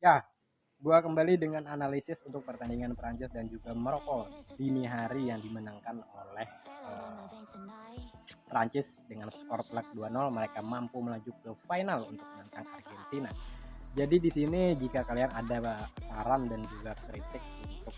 Ya, gua kembali dengan analisis untuk pertandingan Prancis dan juga Maroko dini hari yang dimenangkan oleh Prancis dengan skor telak 2-0. Mereka mampu melaju ke final untuk menantang Argentina. Jadi di sini jika kalian ada saran dan juga kritik untuk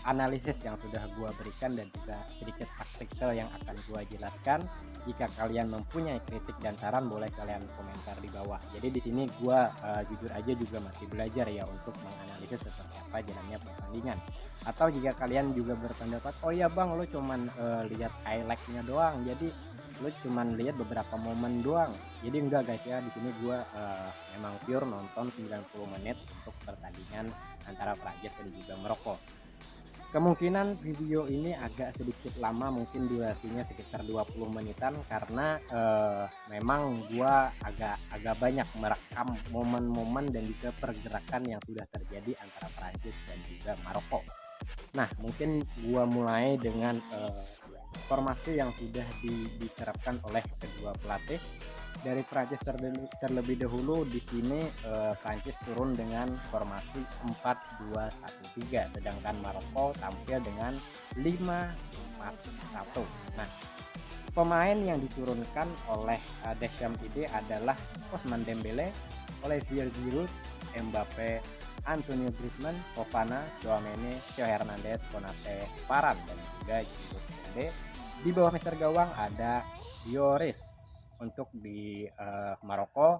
analisis yang sudah gua berikan dan juga sedikit taktikal yang akan gua jelaskan, jika kalian mempunyai kritik dan saran boleh kalian komentar di bawah. Jadi di sini gua jujur aja juga masih belajar ya untuk menganalisis seperti apa jalannya pertandingan. Atau jika kalian juga berpendapat, oh ya bang, lo cuman lihat highlightnya doang, jadi lo cuman lihat beberapa momen doang. Jadi enggak guys ya, di sini gua memang pure nonton 90 menit untuk pertandingan antara Prancis dan juga Maroko. Kemungkinan video ini agak sedikit lama, mungkin durasinya sekitar 20 menitan karena memang gua agak banyak merekam momen-momen dan juga pergerakan yang sudah terjadi antara Prancis dan juga Maroko. Nah, mungkin gua mulai dengan formasi yang sudah diterapkan oleh kedua pelatih. Dari Prancis terlebih dahulu di sini Prancis turun dengan formasi 4-2-1-3, sedangkan Maroko tampil dengan 5-4-1. Nah, pemain yang diturunkan oleh Deschamps ini adalah Ousmane Dembele, Olivier Giroud, Mbappe, Antonio Griezmann, Fofana, Tchouaméni, Theo Hernandez, Konate, Varane dan juga Giroud. Di bawah mister gawang ada Lloris. Untuk di Maroko,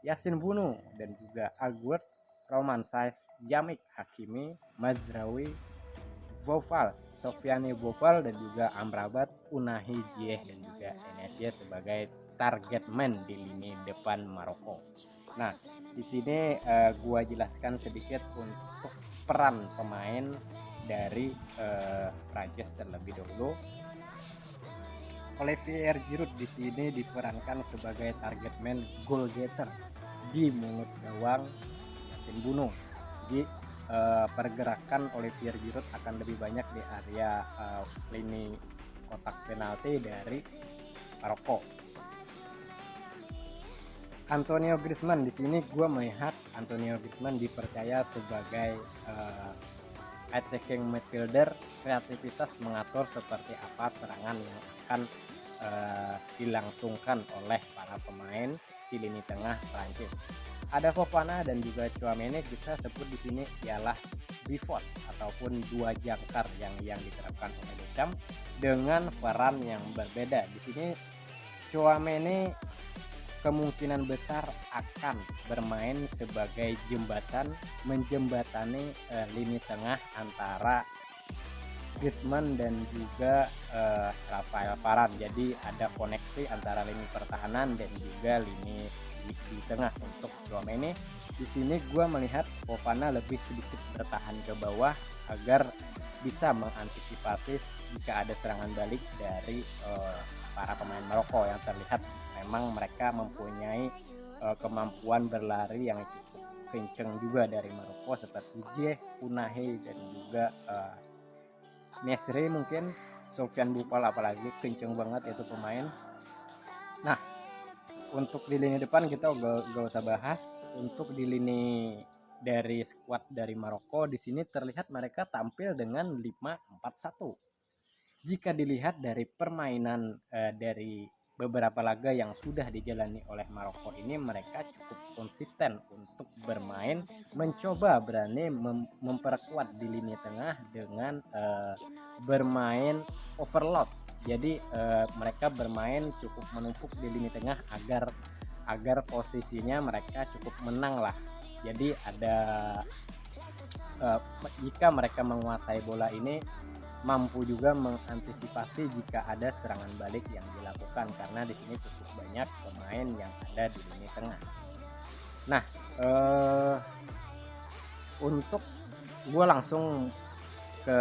Yasin Bonu dan juga Aguerd, Romain Saïss, Yamik Hakimi, Mazraoui, Boufal, Sofiane Boufal dan juga Amrabat, Unahi Ziyech dan juga Enesya sebagai target man di lini depan Maroko. Nah, di sini gua jelaskan sedikit untuk peran pemain dari Prancis terlebih dahulu. Olivier Giroud di sini diperankan sebagai target man goal getter di mulut gawang Yasin Bonu. Jadi pergerakan Olivier Giroud akan lebih banyak di area lini kotak penalti dari Maroko. Antonio Griezmann di sini gue melihat Antonio Griezmann dipercaya sebagai attacking midfielder, kreativitas mengatur seperti apa serangan yang akan dilangsungkan oleh para pemain di lini tengah Prancis. Ada Fofana dan juga Tchouaméni, kita sebut di sini ialah pivot ataupun dua jangkar yang diterapkan oleh Deschamps dengan peran yang berbeda. Di sini Tchouaméni kemungkinan besar akan bermain sebagai jembatan, menjembatani lini tengah antara Griezmann dan juga Raphael Varane. Jadi ada koneksi antara lini pertahanan dan juga lini di tengah. Untuk Tchouaméni di sini gue melihat Fofana lebih sedikit bertahan ke bawah agar bisa mengantisipasi jika ada serangan balik dari para pemain Maroko yang terlihat memang mereka mempunyai kemampuan berlari yang cukup kenceng juga dari Maroko, seperti Ziyech, Unahi dan juga Nesri, mungkin Sofiane Boufal apalagi kenceng banget itu pemain. Nah, untuk di lini depan kita gak usah bahas. Untuk di lini dari skuad dari Maroko di sini terlihat mereka tampil dengan 5-4-1. Jika dilihat dari permainan dari beberapa laga yang sudah dijalani oleh Maroko ini, mereka cukup konsisten untuk bermain, mencoba berani memperkuat di lini tengah dengan bermain overload. Jadi mereka bermain cukup menumpuk di lini tengah agar posisinya mereka cukup menang lah. Jadi ada jika mereka menguasai bola ini, mampu juga mengantisipasi jika ada serangan balik yang dilakukan, karena di sini cukup banyak pemain yang ada di lini tengah. Nah, untuk gue langsung ke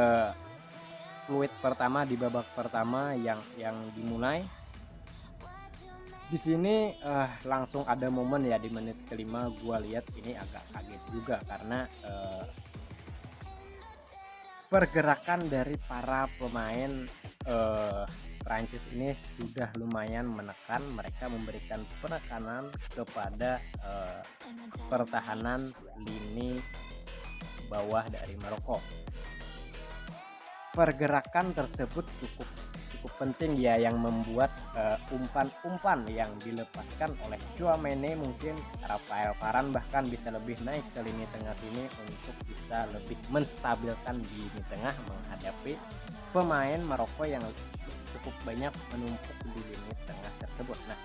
fluid pertama di babak pertama yang dimulai. Di sini langsung ada momen ya di menit kelima, gue lihat ini agak kaget juga karena pergerakan dari para pemain Prancis ini sudah lumayan menekan, mereka memberikan penekanan kepada pertahanan lini bawah dari Maroko. Pergerakan tersebut cukup penting ya, yang membuat umpan-umpan yang dilepaskan oleh Tchouaméni, mungkin Raphael Varane bahkan bisa lebih naik ke lini tengah sini untuk bisa lebih menstabilkan di lini tengah menghadapi pemain Maroko yang cukup banyak menumpuk di lini tengah tersebut. Nah,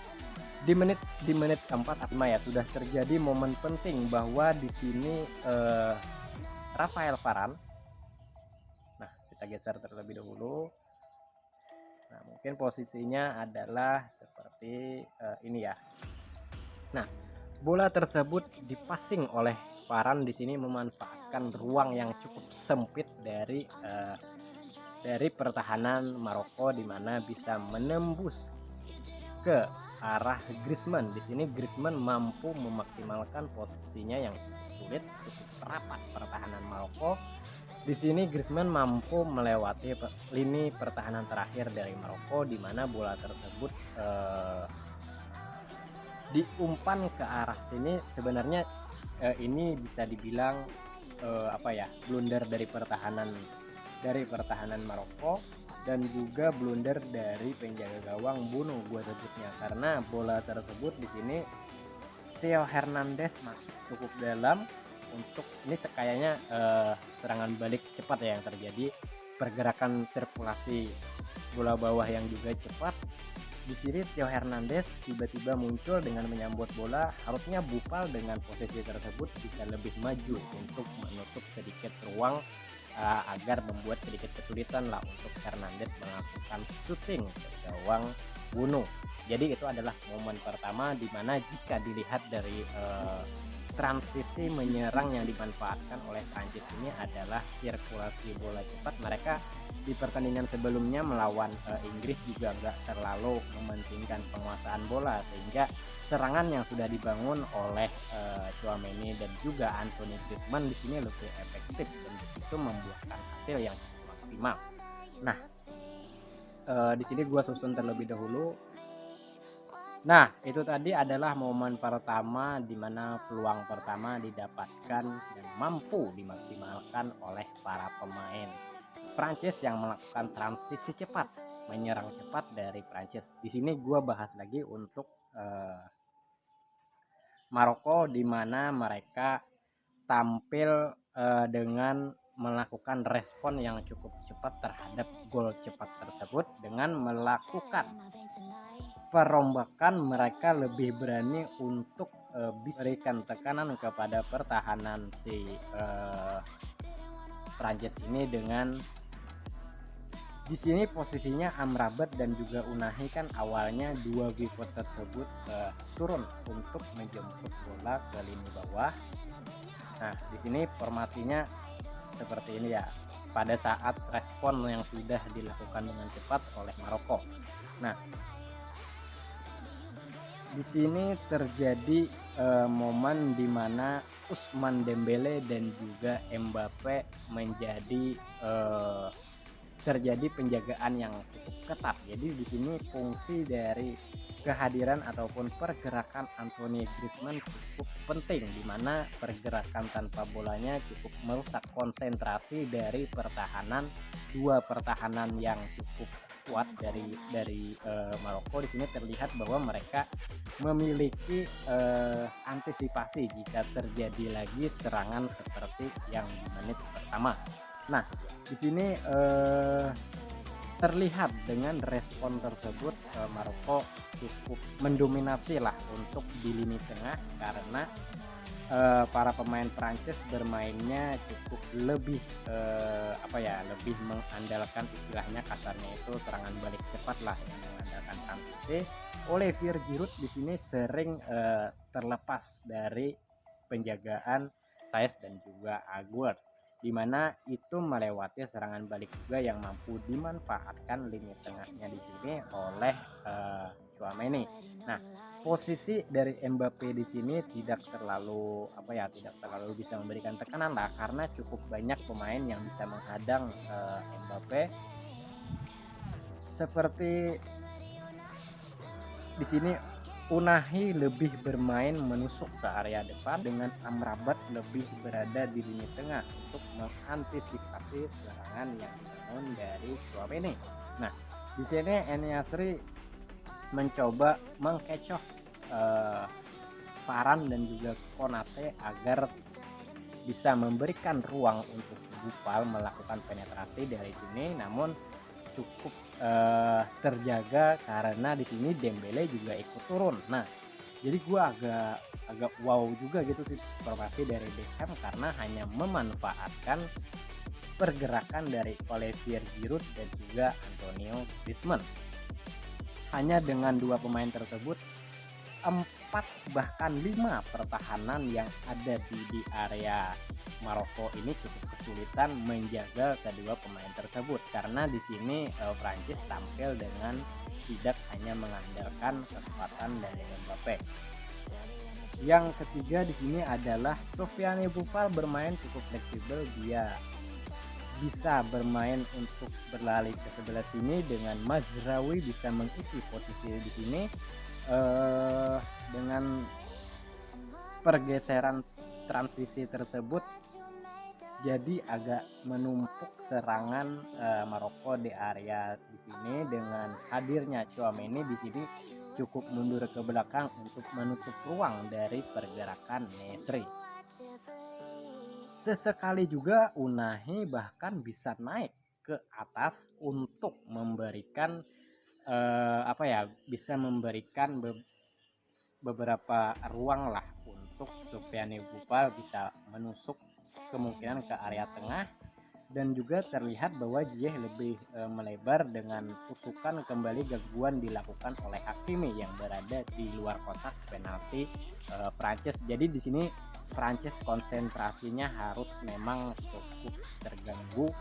di menit keempat atau ya sudah terjadi momen penting bahwa di sini Raphael Varane, nah kita geser terlebih dahulu. Nah, mungkin posisinya adalah seperti ini ya. Nah, bola tersebut dipassing oleh Varane di sini memanfaatkan ruang yang cukup sempit dari pertahanan Maroko, di mana bisa menembus ke arah Griezmann. Di sini Griezmann mampu memaksimalkan posisinya yang sulit, cukup rapat pertahanan Maroko. Di sini Griezmann mampu melewati lini pertahanan terakhir dari Maroko, di mana bola tersebut diumpan ke arah sini. Sebenarnya ini bisa dibilang blunder dari pertahanan Maroko, dan juga blunder dari penjaga gawang Bono gue sebutnya, karena bola tersebut di sini Theo Hernandez masuk cukup dalam. Untuk ini kayaknya serangan balik cepat ya yang terjadi, pergerakan sirkulasi bola bawah yang juga cepat. Di sini Theo Hernandez tiba-tiba muncul dengan menyambut bola, harusnya Boufal dengan posisi tersebut bisa lebih maju untuk menutup sedikit ruang agar membuat sedikit kesulitan lah untuk Hernandez melakukan shooting ke gawang Bono. Jadi itu adalah momen pertama di mana jika dilihat dari transisi menyerang yang dimanfaatkan oleh Prancis ini adalah sirkulasi bola cepat. Mereka di pertandingan sebelumnya melawan Inggris juga nggak terlalu mementingkan penguasaan bola, sehingga serangan yang sudah dibangun oleh Tchouaméni dan juga Anthony Griezmann di sini lebih efektif dan itu membuahkan hasil yang maksimal. Nah, di sini gua susun terlebih dahulu. Nah, itu tadi adalah momen pertama di mana peluang pertama didapatkan dan mampu dimaksimalkan oleh para pemain Prancis yang melakukan transisi cepat, menyerang cepat dari Prancis. Di sini gua bahas lagi untuk Maroko, di mana mereka tampil dengan melakukan respon yang cukup cepat terhadap gol cepat tersebut. Dengan melakukan perombakan, mereka lebih berani untuk berikan tekanan kepada pertahanan si Prancis ini. Dengan di sini posisinya Amrabat dan juga Unahi kan awalnya dua pivot tersebut turun untuk menjemput bola ke lini bawah. Nah, di sini formasinya seperti ini ya, pada saat respon yang sudah dilakukan dengan cepat oleh Maroko. Nah, di sini terjadi momen di mana Ousmane Dembélé dan juga Mbappe terjadi penjagaan yang cukup ketat. Jadi di sini fungsi dari kehadiran ataupun pergerakan Anthony Griezmann cukup penting, di mana pergerakan tanpa bolanya cukup merusak konsentrasi dari dua pertahanan yang cukup kuat dari Maroko. Di sini terlihat bahwa mereka memiliki antisipasi jika terjadi lagi serangan seperti yang di menit pertama. Nah, di sini terlihat dengan respon tersebut Maroko cukup mendominasi lah untuk di lini tengah, karena para pemain Prancis bermainnya cukup lebih lebih mengandalkan, istilahnya kasarnya itu serangan balik cepat lah, yang mengandalkan transisi. Olivier Giroud di sini sering terlepas dari penjagaan Saïss dan juga Aguerd, di mana itu melewati serangan balik juga yang mampu dimanfaatkan lini tengahnya di sini oleh Tchouaméni. Nah, posisi dari Mbappe di sini tidak terlalu bisa memberikan tekanan lah, karena cukup banyak pemain yang bisa menghadang Mbappe, seperti di sini Unahi lebih bermain menusuk ke area depan, dengan Amrabat lebih berada di lini tengah untuk mengantisipasi serangan yang dibangun dari Tchouaméni. Nah, di sini En-Nesyri mencoba mengkecoh Varane dan juga Konate agar bisa memberikan ruang untuk Boufal melakukan penetrasi dari sini, namun cukup terjaga karena di sini Dembele juga ikut turun. Nah, jadi gua agak wow juga gitu sih formasi dari Beckham, karena hanya memanfaatkan pergerakan dari Olivier Giroud dan juga Antonio Griezmann. Hanya dengan dua pemain tersebut, 4 bahkan 5 pertahanan yang ada di area Maroko ini cukup kesulitan menjaga kedua pemain tersebut, karena di sini Prancis tampil dengan tidak hanya mengandalkan kekuatan dari Mbappe. Yang ketiga di sini adalah Sofiane Boufal bermain cukup fleksibel, dia bisa bermain untuk berlari ke sebelah sini, dengan Mazraoui bisa mengisi posisi di sini dengan pergeseran transisi tersebut, jadi agak menumpuk serangan Maroko di area di sini. Dengan hadirnya Tchouaméni di sini cukup mundur ke belakang untuk menutup ruang dari pergerakan Nesri. Sesekali juga Unahi bahkan bisa naik ke atas untuk memberikan bisa memberikan beberapa ruang lah untuk Sofiane Boufal bisa menusuk kemungkinan ke area tengah, dan juga terlihat bahwa Ziyech lebih melebar dengan tusukan kembali gangguan dilakukan oleh Hakimi yang berada di luar kotak penalti Prancis. Jadi di sini Prancis konsentrasinya harus memang cukup terganggu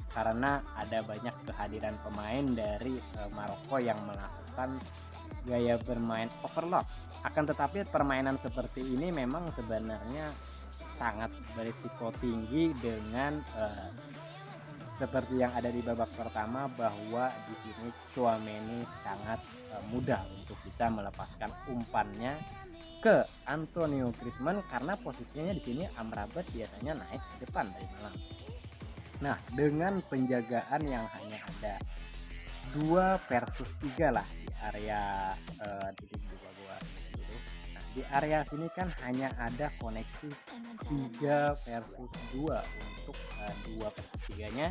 karena ada banyak kehadiran pemain dari Maroko yang melakukan gaya bermain overload. Akan tetapi permainan seperti ini memang sebenarnya sangat berisiko tinggi, dengan seperti yang ada di babak pertama, bahwa di sini Tchouaméni sangat mudah untuk bisa melepaskan umpannya ke Antonio Griezmann, karena posisinya di sini Amrabat biasanya naik ke depan dari belakang. Nah, dengan penjagaan yang hanya ada 2 versus 3 lah di area di area sini kan hanya ada koneksi 3 versus 2 untuk 2/3-nya.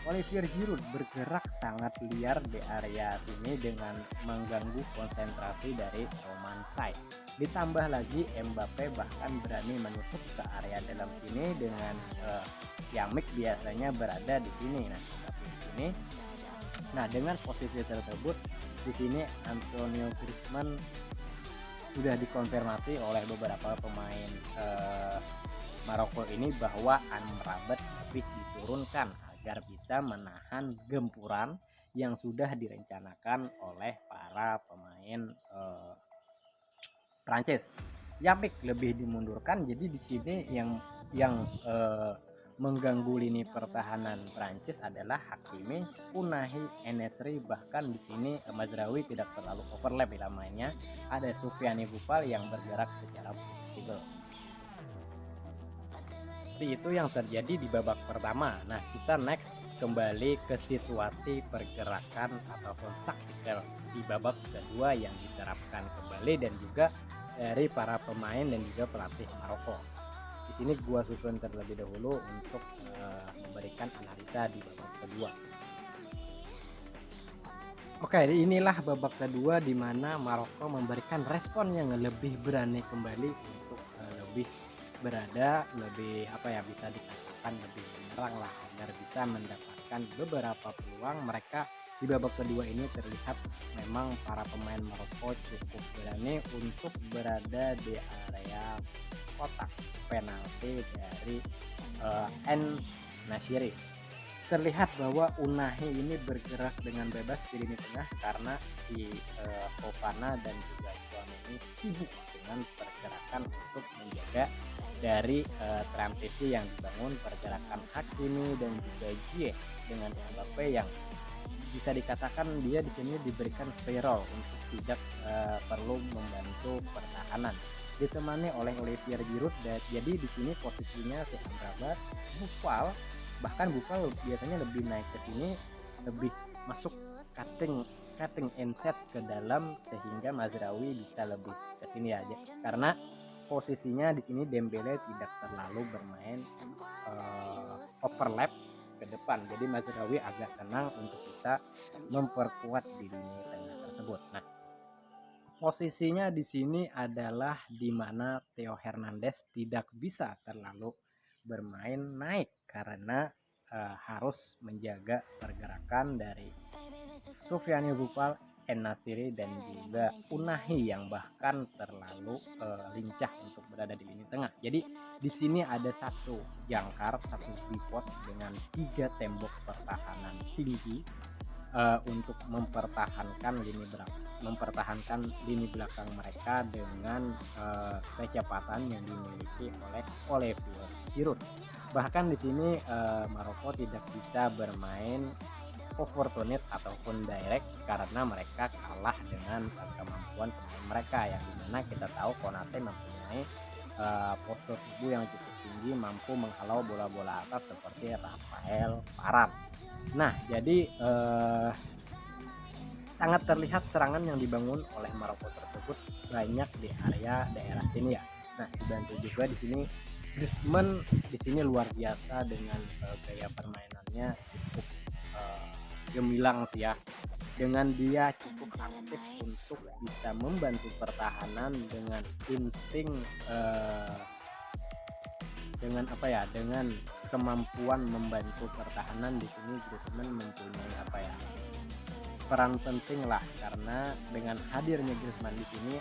Olivier Giroud bergerak sangat liar di area sini dengan mengganggu konsentrasi dari Romain Saïss. Ditambah lagi Mbappe bahkan berani menutup ke area dalam sini dengan Yamik biasanya berada di sini. Nah, dengan posisi tersebut di sini Antonio Griezmann sudah dikonfirmasi oleh beberapa pemain Maroko ini bahwa Amrabat lebih diturunkan agar bisa menahan gempuran yang sudah direncanakan oleh para pemain Prancis. Yamik lebih dimundurkan, jadi di sini yang mengganggu lini pertahanan Prancis adalah Hakimi, Unahi, En-Nesyri, bahkan di sini Mazraoui tidak terlalu overlap dalam mainnya. Ada Sofiane Boufal yang bergerak secara fleksibel. Seperti itu yang terjadi di babak pertama. Nah, kita next kembali ke situasi pergerakan ataupun taktikal di babak kedua yang diterapkan kembali dan juga dari para pemain dan juga pelatih Maroko. Di sini gua susun terlebih dahulu untuk memberikan analisa di babak kedua. Oke, inilah babak kedua di mana Maroko memberikan respon yang lebih berani kembali untuk lebih berada, lebih bisa dikatakan lebih menyerang lah, agar bisa mendapatkan beberapa peluang. Mereka di babak kedua ini terlihat memang para pemain Maroko cukup berani untuk berada di area kotak penalti dari En-Nesyri. Terlihat bahwa Unahi ini bergerak dengan bebas di lini tengah karena si Fofana dan juga Tchouaméni sibuk dengan pergerakan untuk menjaga dari transisi yang dibangun, pergerakan Hakimi dan juga Ziyech dengan Mbappe yang bisa dikatakan dia di sini diberikan free roll untuk tidak perlu membantu pertahanan, ditemani oleh Olivier Giroud. Dan jadi di sini posisinya si Amrabat, Buffal, bahkan Buffal biasanya lebih naik ke sini, lebih masuk cutting inside ke dalam, sehingga Mazraoui bisa lebih ke sini aja karena posisinya di sini Dembele tidak terlalu bermain overlap ke depan. Jadi Mazraoui agak tenang untuk bisa memperkuat di lini tengah tersebut. Nah, posisinya di sini adalah di mana Theo Hernandez tidak bisa terlalu bermain naik karena harus menjaga pergerakan dari Soufiane Boufal, En-Nesyri dan juga Unahi yang bahkan terlalu lincah untuk berada di lini tengah. Jadi di sini ada satu jangkar, satu pivot dengan 3 tembok pertahanan tinggi untuk mempertahankan lini belakang mereka dengan kecepatan yang dimiliki oleh Olivier Giroud. Bahkan di sini Maroko tidak bisa bermain opportunis ataupun direct karena mereka kalah dengan kemampuan pemain mereka, yang dimana kita tahu Konate mempunyai postur tubuh yang cukup tinggi, mampu menghalau bola-bola atas seperti Rafael Varane. Nah, jadi sangat terlihat serangan yang dibangun oleh Maroko tersebut banyak di area daerah sini ya. Nah, dibantu juga di sini Griezmann di sini luar biasa dengan gaya permainannya cukup gemilang sih ya. Dengan dia cukup aktif untuk bisa membantu pertahanan dengan insting dengan kemampuan membantu pertahanan. Di sini Griezmann mempunyai peran penting lah, karena dengan hadirnya Griezmann di sini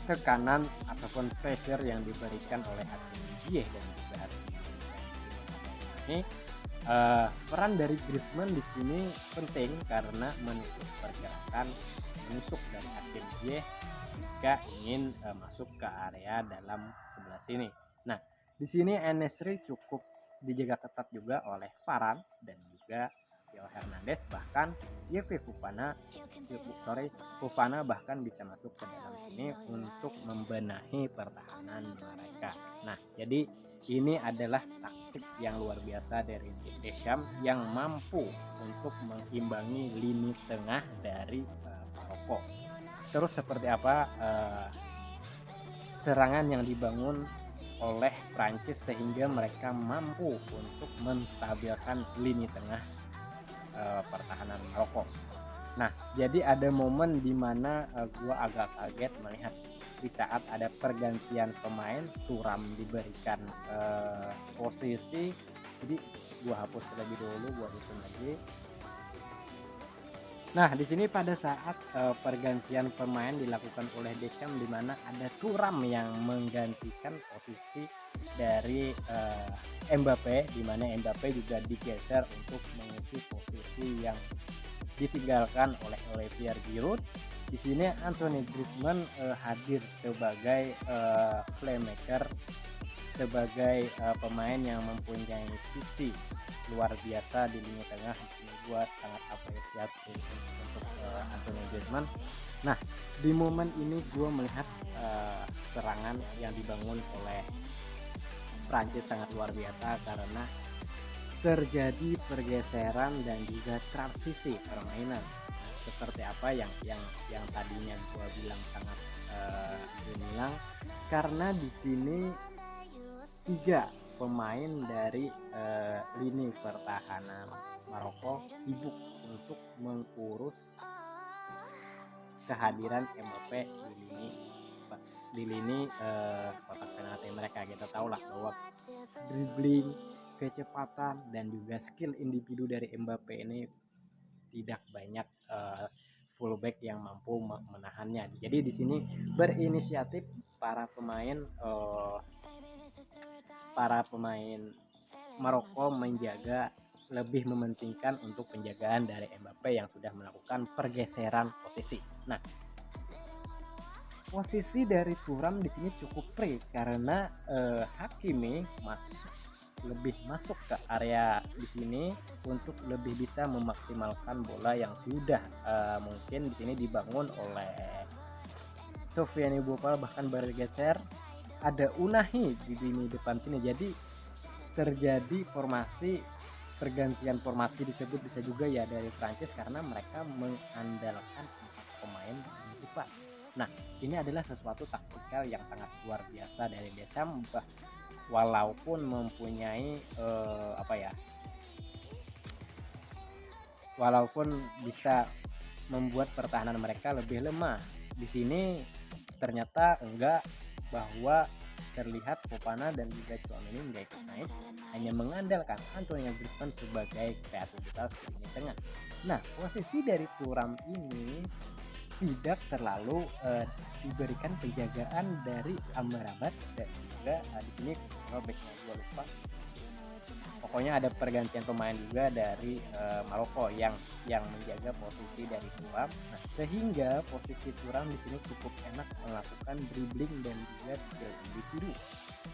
tekanan ataupun pressure yang diberikan oleh Hakim Ziyech dan juga ini peran dari Griezmann di sini penting karena menutup pergerakan menusuk dari Hakim Ziyech jika ingin masuk ke area dalam sebelah sini. Nah, di sini En-Nesyri cukup dijaga ketat juga oleh Varane dan juga Theo Hernandez, bahkan Fofana bahkan bisa masuk ke dalam sini untuk membenahi pertahanan mereka. Nah, jadi ini adalah taktik yang luar biasa dari Deschamps yang mampu untuk mengimbangi lini tengah dari Maroko. Terus seperti apa serangan yang dibangun oleh Prancis sehingga mereka mampu untuk menstabilkan lini tengah pertahanan Maroko. Nah, jadi ada momen di mana gua agak kaget melihat di saat ada pergantian pemain, Thuram diberikan posisi. Jadi gua hapus terlebih dahulu, gua susun lagi. Nah, di sini pada saat pergantian pemain dilakukan oleh Deschamps, di mana ada Thuram yang menggantikan posisi dari Mbappé, di mana Mbappé juga digeser untuk mengisi posisi yang ditinggalkan oleh Olivier Giroud. Di sini Antoine Griezmann hadir sebagai playmaker, sebagai pemain yang mempunyai visi luar biasa di lini tengah. Ini gue sangat apresiasi untuk Antoine Griezmann. Nah, di momen ini gue melihat serangan yang dibangun oleh Prancis sangat luar biasa karena terjadi pergeseran dan juga transisi permainan. Seperti apa yang tadinya gue bilang sangat gemilang, karena di sini 3 pemain dari lini pertahanan Maroko sibuk untuk mengurus kehadiran Mbappé di lini kotak penalti mereka. Kita tahu lah bahwa dribbling, kecepatan dan juga skill individu dari Mbappé ini tidak banyak fullback yang mampu menahannya. Jadi di sini berinisiatif para pemain Maroko menjaga, lebih mementingkan untuk penjagaan dari Mbappé yang sudah melakukan pergeseran posisi. Nah, posisi dari Thuram di sini cukup free karena Hakimi masuk lebih masuk ke area di sini untuk lebih bisa memaksimalkan bola yang sudah mungkin di sini dibangun oleh Sofiani Bopal, bahkan bergeser ada Unahi di lini depan sini. Jadi terjadi pergantian formasi disebut bisa juga ya dari Prancis karena mereka mengandalkan 4 pemain di depan. Nah, ini adalah sesuatu taktikal yang sangat luar biasa dari Deschamps, walaupun mempunyai walaupun bisa membuat pertahanan mereka lebih lemah. Di sini ternyata enggak, bahwa terlihat Fofana dan juga Tchouaméni enggak ikut naik, hanya mengandalkan Antoine Griezmann sebagai kreativitas di lini tengah. Nah, posisi dari Thuram ini tidak terlalu diberikan penjagaan dari Amrabat dan juga di sini backnya gue lupa. Pokoknya ada pergantian pemain juga dari Maroko yang menjaga posisi dari Thuram. Nah, sehingga posisi Thuram di sini cukup enak melakukan dribbling dan juga skill individu.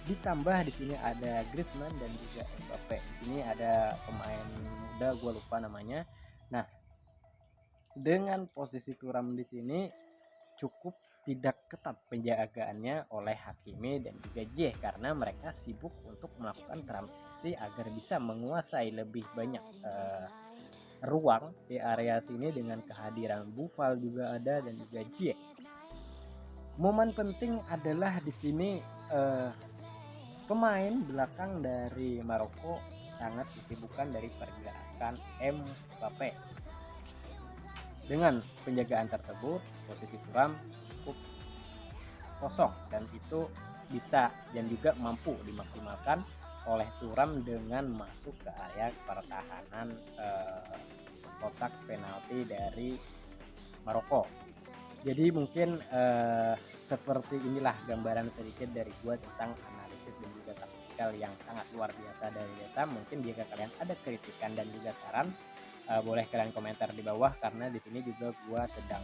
Ditambah di sini ada Griezmann dan juga Mbappe. Di sini ada pemain muda, gue lupa namanya. Nah, dengan posisi Thuram di sini cukup tidak ketat penjagaannya oleh Hakimi dan juga Ziyech karena mereka sibuk untuk melakukan transisi agar bisa menguasai lebih banyak ruang di area sini dengan kehadiran Buffal juga ada dan juga Ziyech. Momen penting adalah di sini pemain belakang dari Maroko sangat disibukkan dari pergerakan Mbappe. Dengan penjagaan tersebut, posisi Thuram cukup kosong dan itu bisa dan juga mampu dimaksimalkan oleh Thuram dengan masuk ke area pertahanan kotak penalti dari Maroko. Jadi mungkin seperti inilah gambaran sedikit dari gua tentang analisis dan juga taktikal yang sangat luar biasa dari Deschamps. Mungkin jika kalian ada kritikan dan juga saran, boleh kalian komentar di bawah karena di sini juga gua sedang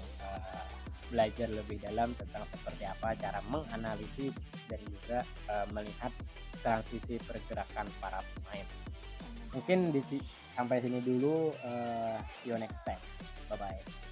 belajar lebih dalam tentang seperti apa cara menganalisis dan juga melihat transisi pergerakan para pemain. Mungkin sampai sini dulu, see you next time, bye bye.